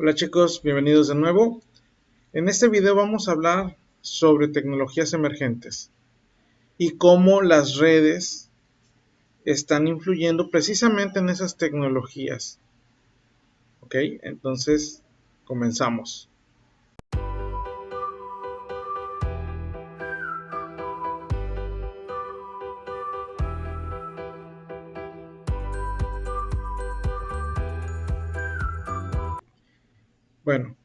Hola chicos, bienvenidos de nuevo. En este video vamos a hablar sobre tecnologías emergentes y cómo las redes están influyendo precisamente en esas tecnologías. ¿Ok? Entonces, comenzamos. Bueno,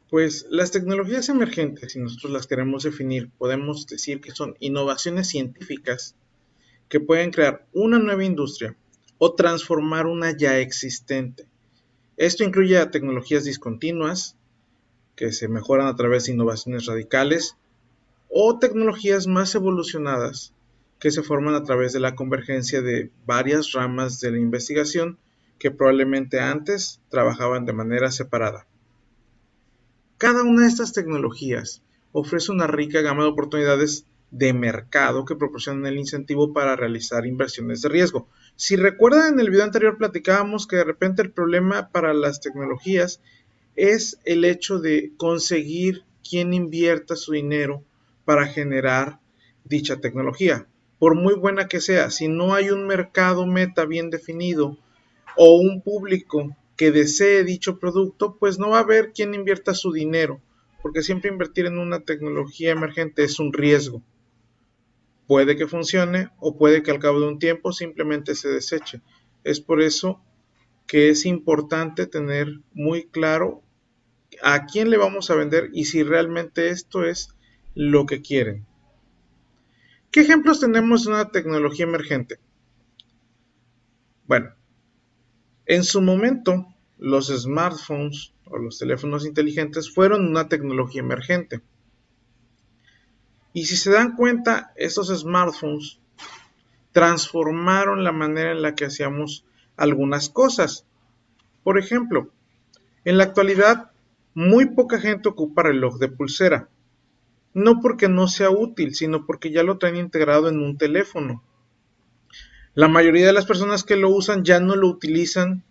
pues las tecnologías emergentes, si nosotros las queremos definir, podemos decir que son innovaciones científicas que pueden crear una nueva industria o transformar una ya existente. Esto incluye a tecnologías discontinuas, que se mejoran a través de innovaciones radicales, o tecnologías más evolucionadas que se forman a través de la convergencia de varias ramas de la investigación que probablemente antes trabajaban de manera separada. Cada una de estas tecnologías ofrece una rica gama de oportunidades de mercado que proporcionan el incentivo para realizar inversiones de riesgo. Si recuerdan, en el video anterior platicábamos que de repente el problema para las tecnologías es el hecho de conseguir quien invierta su dinero para generar dicha tecnología. Por muy buena que sea, si no hay un mercado meta bien definido o un público que desee dicho producto, pues no va a haber quien invierta su dinero, porque siempre invertir en una tecnología emergente es un riesgo. Puede que funcione o puede que al cabo de un tiempo simplemente se deseche. Es por eso que es importante tener muy claro a quién le vamos a vender y si realmente esto es lo que quieren. ¿Qué ejemplos tenemos de una tecnología emergente? Bueno, en su momento, los smartphones o los teléfonos inteligentes fueron una tecnología emergente. Y si se dan cuenta, estos smartphones transformaron la manera en la que hacíamos algunas cosas. Por ejemplo, en la actualidad, muy poca gente ocupa reloj de pulsera. No porque no sea útil, sino porque ya lo traen integrado en un teléfono. La mayoría de las personas que lo usan ya no lo utilizan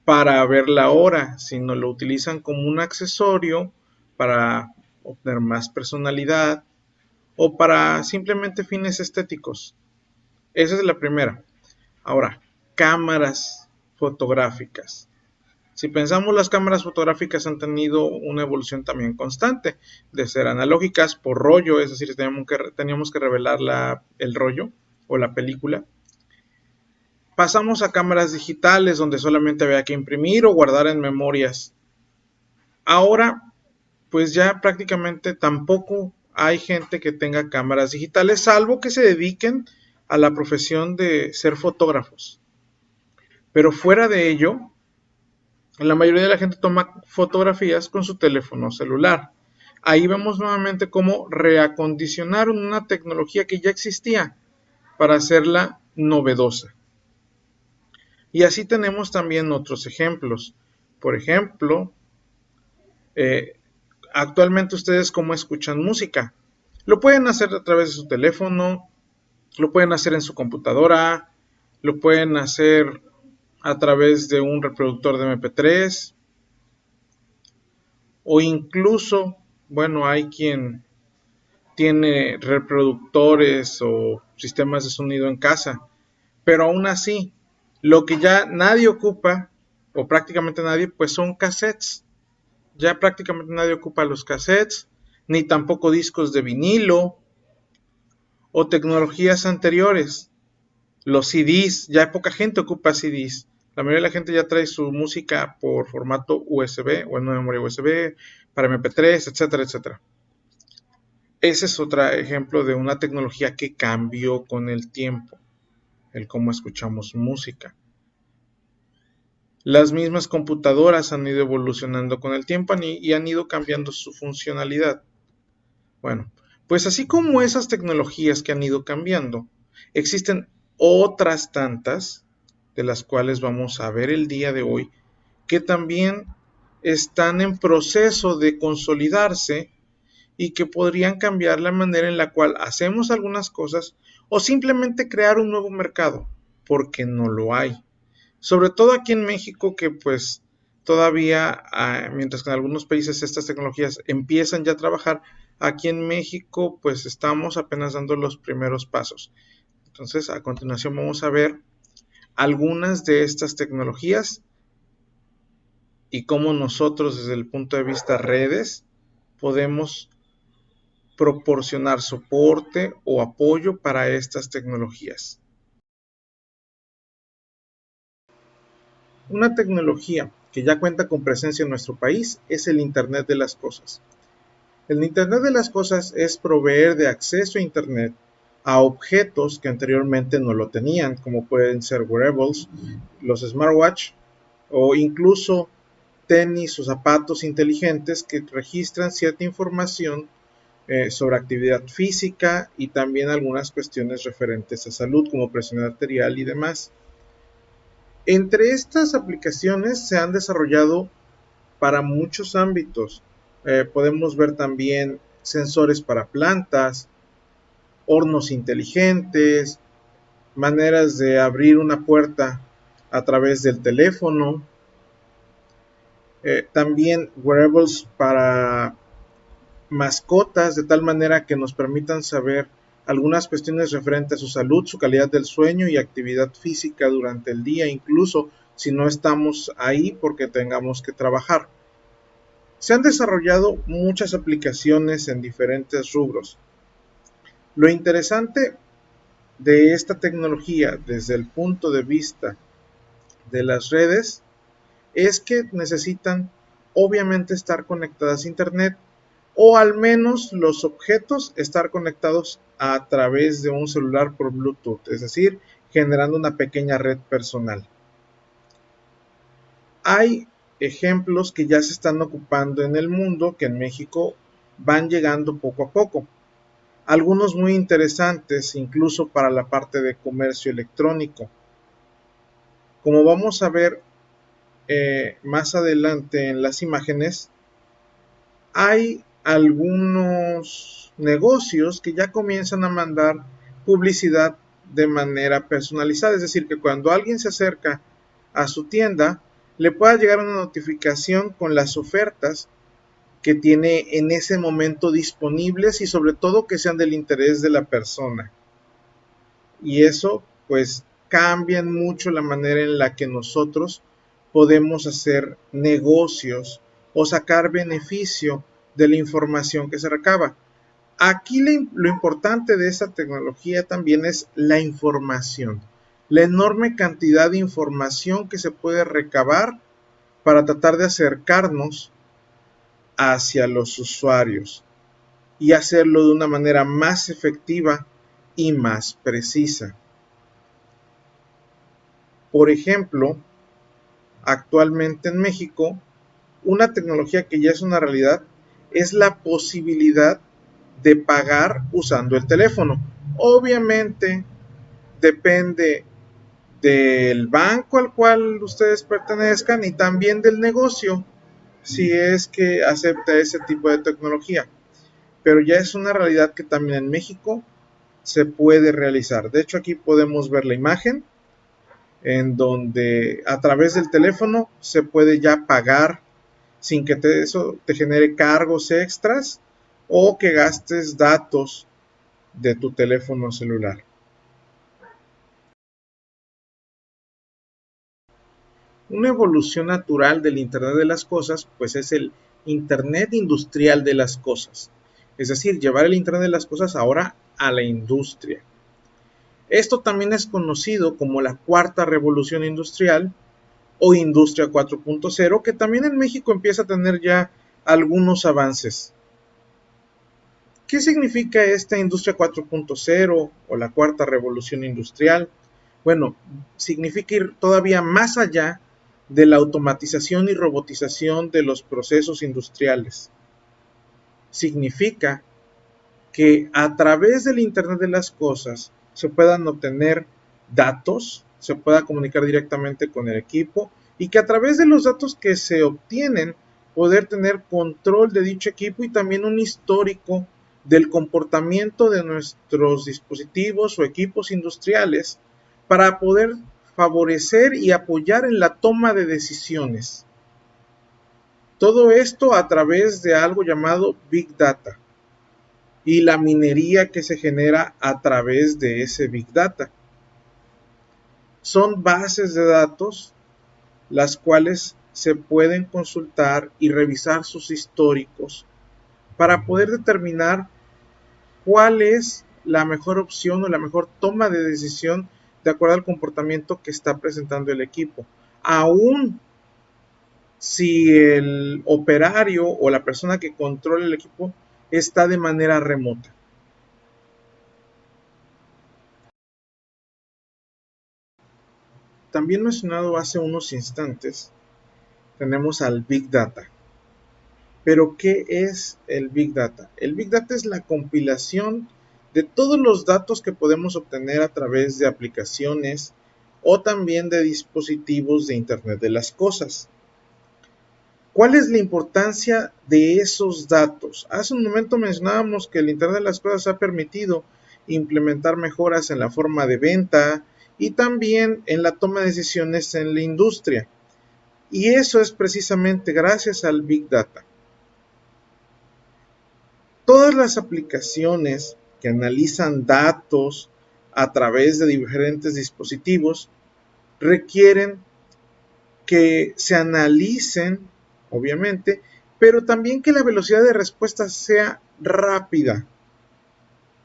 para ver la hora, sino lo utilizan como un accesorio para obtener más personalidad o para simplemente fines estéticos. Esa es la primera. Ahora, cámaras fotográficas. Si pensamos, las cámaras fotográficas han tenido una evolución también constante, de ser analógicas por rollo, es decir, teníamos que revelar el rollo o la película. Pasamos a cámaras digitales donde solamente había que imprimir o guardar en memorias. Ahora, pues ya prácticamente tampoco hay gente que tenga cámaras digitales, salvo que se dediquen a la profesión de ser fotógrafos. Pero fuera de ello, la mayoría de la gente toma fotografías con su teléfono celular. Ahí vemos nuevamente cómo reacondicionaron una tecnología que ya existía para hacerla novedosa. Y así tenemos también otros ejemplos. Por ejemplo, actualmente ustedes cómo escuchan música. Lo pueden hacer a través de su teléfono, lo pueden hacer en su computadora, lo pueden hacer a través de un reproductor de MP3 o incluso, bueno, hay quien tiene reproductores o sistemas de sonido en casa, pero aún así, lo que ya nadie ocupa, o prácticamente nadie, pues son cassettes. Ya prácticamente nadie ocupa los cassettes, ni tampoco discos de vinilo o tecnologías anteriores. Los CDs, ya poca gente ocupa CDs. La mayoría de la gente ya trae su música por formato USB o en una memoria USB, para MP3, etcétera, etcétera. Ese es otro ejemplo de una tecnología que cambió con el tiempo, el cómo escuchamos música. Las mismas computadoras han ido evolucionando con el tiempo y han ido cambiando su funcionalidad. Bueno, pues así como esas tecnologías que han ido cambiando, existen otras tantas de las cuales vamos a ver el día de hoy, que también están en proceso de consolidarse y que podrían cambiar la manera en la cual hacemos algunas cosas o simplemente crear un nuevo mercado, porque no lo hay. Sobre todo aquí en México, que pues todavía, mientras que en algunos países estas tecnologías empiezan ya a trabajar, aquí en México pues estamos apenas dando los primeros pasos. Entonces, a continuación vamos a ver algunas de estas tecnologías y cómo nosotros desde el punto de vista redes podemos proporcionar soporte o apoyo para estas tecnologías. Una tecnología que ya cuenta con presencia en nuestro país es el Internet de las Cosas. El Internet de las Cosas es proveer de acceso a Internet a objetos que anteriormente no lo tenían, como pueden ser wearables, los smartwatch o incluso tenis o zapatos inteligentes que registran cierta información sobre actividad física y también algunas cuestiones referentes a salud como presión arterial y demás. Entre estas aplicaciones se han desarrollado para muchos ámbitos. Podemos ver también sensores para plantas, hornos inteligentes, maneras de abrir una puerta a través del teléfono, también wearables para mascotas, de tal manera que nos permitan saber algunas cuestiones referentes a su salud, su calidad del sueño y actividad física durante el día, incluso si no estamos ahí porque tengamos que trabajar. Se han desarrollado muchas aplicaciones en diferentes rubros. Lo interesante de esta tecnología desde el punto de vista de las redes es que necesitan obviamente estar conectadas a Internet o al menos los objetos estar conectados a través de un celular por Bluetooth, es decir, generando una pequeña red personal. Hay ejemplos que ya se están ocupando en el mundo, que en México van llegando poco a poco. Algunos muy interesantes, incluso para la parte de comercio electrónico. Como vamos a ver más adelante en las imágenes, hay algunos negocios que ya comienzan a mandar publicidad de manera personalizada, es decir, que cuando alguien se acerca a su tienda, le pueda llegar una notificación con las ofertas que tiene en ese momento disponibles y sobre todo que sean del interés de la persona. Y eso pues cambia mucho la manera en la que nosotros podemos hacer negocios o sacar beneficio de la información que se recaba. Aquí lo importante de esta tecnología también es la información, la enorme cantidad de información que se puede recabar para tratar de acercarnos hacia los usuarios y hacerlo de una manera más efectiva y más precisa. Por ejemplo, actualmente en México, una tecnología que ya es una realidad es la posibilidad de pagar usando el teléfono. Obviamente depende del banco al cual ustedes pertenezcan y también del negocio, si es que acepta ese tipo de tecnología. Pero ya es una realidad que también en México se puede realizar. De hecho, aquí podemos ver la imagen en donde a través del teléfono se puede ya pagar sin que eso te genere cargos extras o que gastes datos de tu teléfono celular. Una evolución natural del Internet de las Cosas, pues es el Internet industrial de las cosas. Es decir, llevar el Internet de las Cosas ahora a la industria. Esto también es conocido como la cuarta revolución industrial o industria 4.0, que también en México empieza a tener ya algunos avances. ¿Qué significa esta industria 4.0 o la cuarta revolución industrial? Bueno, significa ir todavía más allá de la automatización y robotización de los procesos industriales. Significa que a través del Internet de las Cosas se puedan obtener datos, se pueda comunicar directamente con el equipo y que a través de los datos que se obtienen poder tener control de dicho equipo y también un histórico del comportamiento de nuestros dispositivos o equipos industriales para poder favorecer y apoyar en la toma de decisiones. Todo esto a través de algo llamado Big Data y la minería que se genera a través de ese Big Data. Son bases de datos las cuales se pueden consultar y revisar sus históricos para poder determinar cuál es la mejor opción o la mejor toma de decisión de acuerdo al comportamiento que está presentando el equipo. Aún si el operario o la persona que controla el equipo está de manera remota. También mencionado hace unos instantes, tenemos al Big Data. Pero, ¿qué es el Big Data? El Big Data es la compilación de todos los datos que podemos obtener a través de aplicaciones o también de dispositivos de Internet de las cosas. ¿Cuál es la importancia de esos datos? Hace un momento mencionábamos que el Internet de las cosas ha permitido implementar mejoras en la forma de venta y también en la toma de decisiones en la industria. Y eso es precisamente gracias al Big Data. Todas las aplicaciones que analizan datos a través de diferentes dispositivos requieren que se analicen, obviamente, pero también que la velocidad de respuesta sea rápida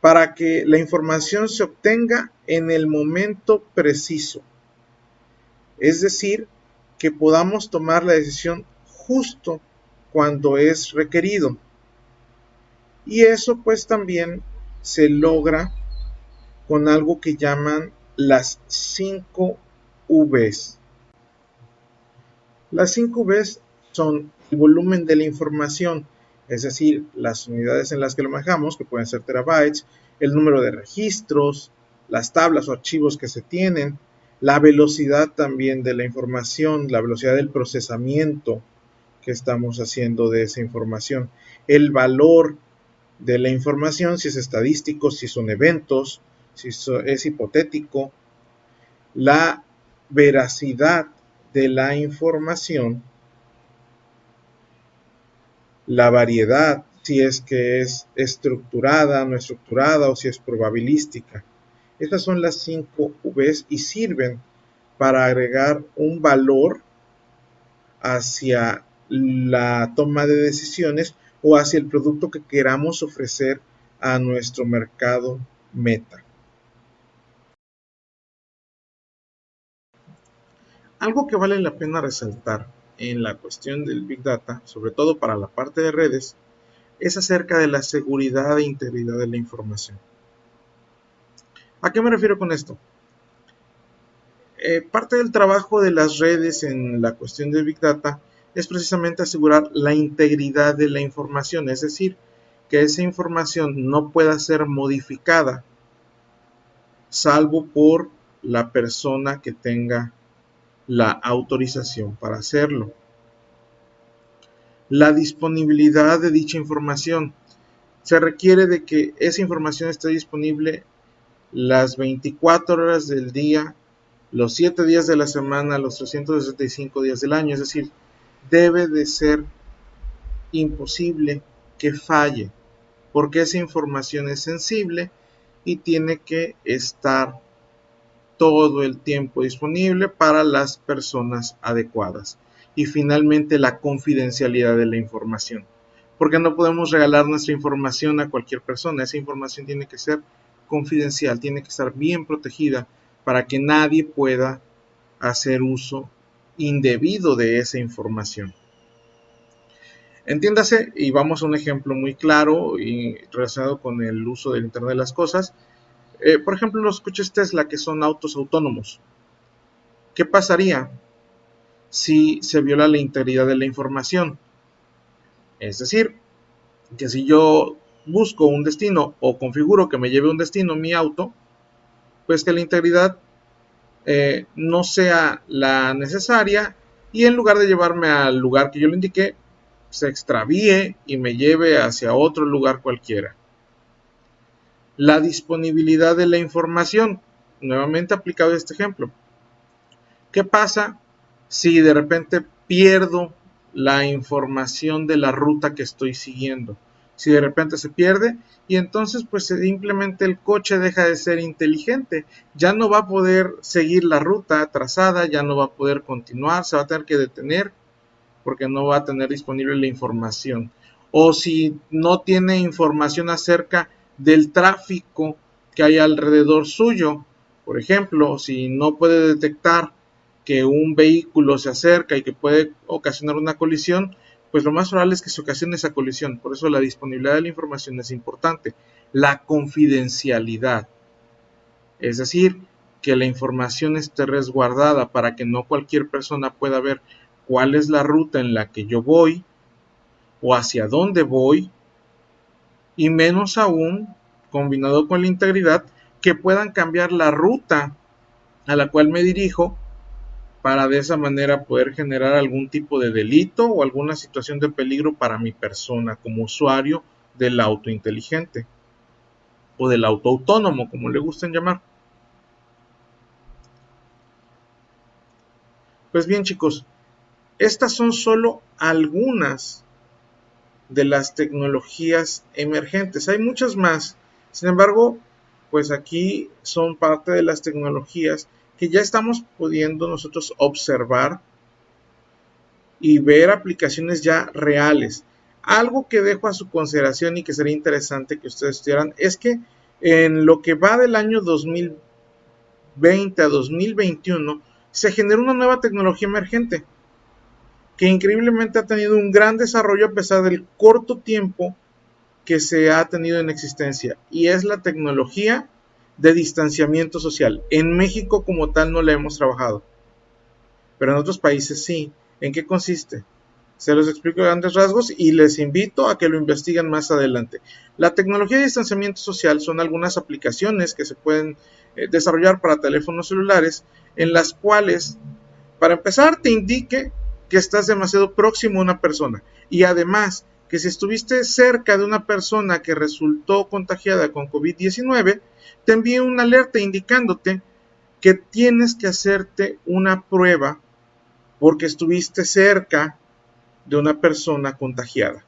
para que la información se obtenga en el momento preciso. Es decir, que podamos tomar la decisión justo cuando es requerido. Y eso pues también se logra con algo que llaman las 5 Vs. Las 5 Vs son el volumen de la información, es decir, las unidades en las que lo manejamos, que pueden ser terabytes, el número de registros, las tablas o archivos que se tienen, la velocidad también de la información, la velocidad del procesamiento que estamos haciendo de esa información, el valor de la información, si es estadístico, si son eventos, si es hipotético, la veracidad de la información, la variedad, si es que es estructurada, no estructurada o si es probabilística. Estas son las 5 Vs y sirven para agregar un valor hacia la toma de decisiones o hacia el producto que queramos ofrecer a nuestro mercado meta. Algo que vale la pena resaltar en la cuestión del Big Data, sobre todo para la parte de redes, es acerca de la seguridad e integridad de la información. ¿A qué me refiero con esto? Parte del trabajo de las redes en la cuestión del Big Data es precisamente asegurar la integridad de la información, es decir, que esa información no pueda ser modificada, salvo por la persona que tenga la autorización para hacerlo. La disponibilidad de dicha información. Se requiere de que esa información esté disponible las 24 horas del día, los 7 días de la semana, los 365 días del año. Es decir, debe de ser imposible que falle, porque esa información es sensible y tiene que estar todo el tiempo disponible para las personas adecuadas. Y finalmente, la confidencialidad de la información, porque no podemos regalar nuestra información a cualquier persona. Esa información tiene que ser confidencial, tiene que estar bien protegida para que nadie pueda hacer uso indebido de esa información. Entiéndase, y vamos a un ejemplo muy claro y relacionado con el uso del Internet de las cosas. Por ejemplo, los coches Tesla, que son autos autónomos. ¿Qué pasaría si se viola la integridad de la información? Es decir, que si yo busco un destino o configuro que me lleve un destino mi auto, pues que la integridad no sea la necesaria y en lugar de llevarme al lugar que yo le indiqué, se extravíe y me lleve hacia otro lugar cualquiera. La disponibilidad de la información, nuevamente aplicado a este ejemplo. ¿Qué pasa si de repente pierdo la información de la ruta que estoy siguiendo. Si de repente se pierde, y entonces pues simplemente el coche deja de ser inteligente, ya no va a poder seguir la ruta trazada, ya no va a poder continuar, se va a tener que detener porque no va a tener disponible la información. O si no tiene información acerca del tráfico que hay alrededor suyo, por ejemplo, si no puede detectar que un vehículo se acerca y que puede ocasionar una colisión, pues lo más probable es que se ocasione esa colisión. Por eso la disponibilidad de la información es importante. La confidencialidad, es decir, que la información esté resguardada para que no cualquier persona pueda ver cuál es la ruta en la que yo voy o hacia dónde voy, y menos aún, combinado con la integridad, que puedan cambiar la ruta a la cual me dirijo para de esa manera poder generar algún tipo de delito o alguna situación de peligro para mi persona como usuario del auto inteligente o del auto autónomo, como le gusten llamar. Pues bien, chicos, estas son solo algunas de las tecnologías emergentes. Hay muchas más. Sin embargo, pues aquí son parte de las tecnologías que ya estamos pudiendo nosotros observar y ver aplicaciones ya reales. Algo que dejo a su consideración y que sería interesante que ustedes estudiaran es que en lo que va del año 2020 a 2021 se generó una nueva tecnología emergente que increíblemente ha tenido un gran desarrollo a pesar del corto tiempo que se ha tenido en existencia, y es la tecnología de distanciamiento social. En México como tal no la hemos trabajado, pero en otros países sí. ¿En qué consiste? Se los explico a grandes rasgos y les invito a que lo investiguen más adelante. La tecnología de distanciamiento social son algunas aplicaciones que se pueden desarrollar para teléfonos celulares, en las cuales, para empezar, te indique que estás demasiado próximo a una persona, y además que si estuviste cerca de una persona que resultó contagiada con COVID-19, te envíe una alerta indicándote que tienes que hacerte una prueba porque estuviste cerca de una persona contagiada.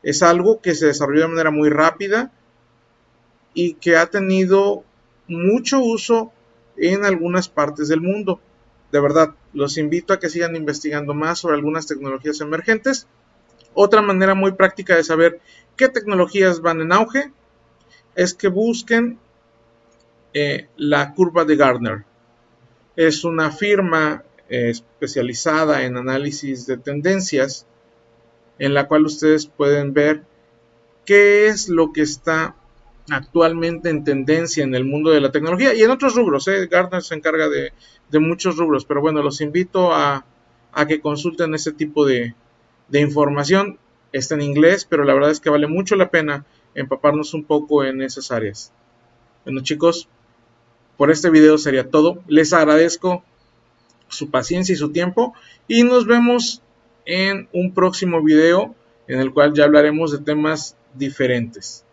Es algo que se desarrolló de manera muy rápida y que ha tenido mucho uso en algunas partes del mundo. De verdad, los invito a que sigan investigando más sobre algunas tecnologías emergentes. Otra manera muy práctica de saber qué tecnologías van en auge es que busquen la curva de Gartner. Es una firma especializada en análisis de tendencias, en la cual ustedes pueden ver qué es lo que está actualmente en tendencia en el mundo de la tecnología y en otros rubros. Gartner se encarga de muchos rubros, pero bueno, los invito a que consulten ese tipo de información. Está en inglés, pero la verdad es que vale mucho la pena empaparnos un poco en esas áreas. Bueno, chicos, por este video sería todo. Les agradezco su paciencia y su tiempo, y nos vemos en un próximo video en el cual ya hablaremos de temas diferentes.